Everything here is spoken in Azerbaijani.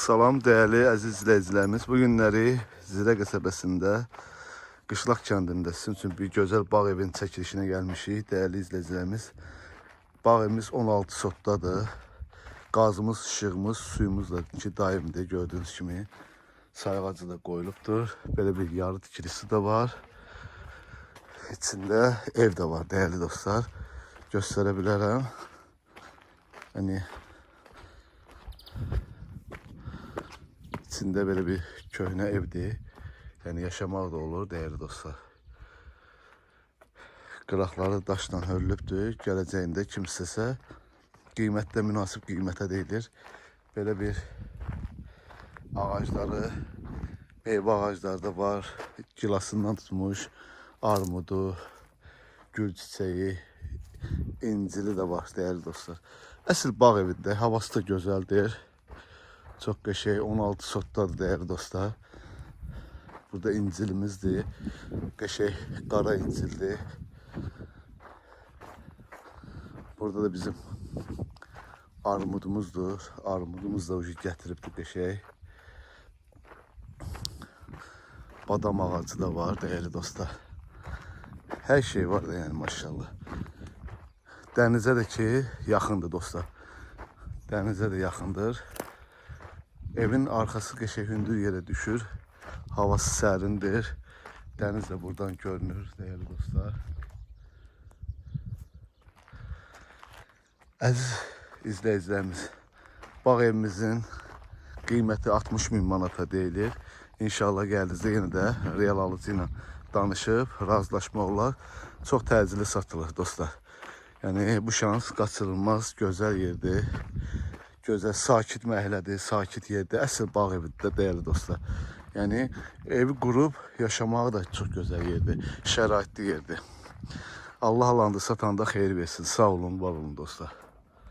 Salam değerli əziz izləyicilərimiz. Bu günləri Zirə qəsəbəsində Qışlaq kəndində sizin üçün bir gözəl bağ evin çəkilişinə gəlmişik. Değerli izləyicilərimiz, bağ evimiz 16 sotdadır. Qazımız, işığımız, suyumuz da ki daimdir. Gördüğünüz kimi sayğacı da qoyulubdur. Belə bir yarı tikilisi de var. İçində ev de var değerli dostlar. Göstərə bilərəm. Hani İçində belə bir köhnə evdir. Yəni yaşamaq da olur değerli dostlar. Qıraqları daşla hörülübdür. Gələcəyində kimsəsə qiymətdə münasib qiymətə deyilir. Belə bir ağacları, meyvə ağacları da var. Gilasından tutmuş armudu, gül çiçeği, incili de var değerli dostlar. Əsl bağ evində, havası da gözəldir. Çok qəşəng 16 sotdadır değerli dostlar. Burada incilimizdir. Qəşəng qara incildir. Burada da bizim armudumuzdur. Armudumuz da ucu gətiribdir qəşəng. Badam ağacı da var değerli dostlar. Her şey var da yani maşallah. Dənizə də ki yaxındır dostlar. Dənizə də yaxındır. Evin arkası qəşəng hündür yerə düşür. Havası sərindir. Dəniz də buradan görünür değerli dostlar. Əziz izləyicilərimiz, bağ evimizin qiyməti 60 min manata deyilir. İnşallah gəldinizdə yenə də real alıcı ilə danışıb razılaşma olar. Çox təcili satılır dostlar. Yəni bu şans qaçırılmaz, gözəl yerdir. Gözəl, sakit məhəllədir, sakit yerdir. Əsl bağ evidir değerli dostlar. Yəni evi qurub yaşamağı da çox gözəl yerdir. Şəraitli yerdir. Allah alandı satanda xeyir versin. Sağ olun, var olun dostlar.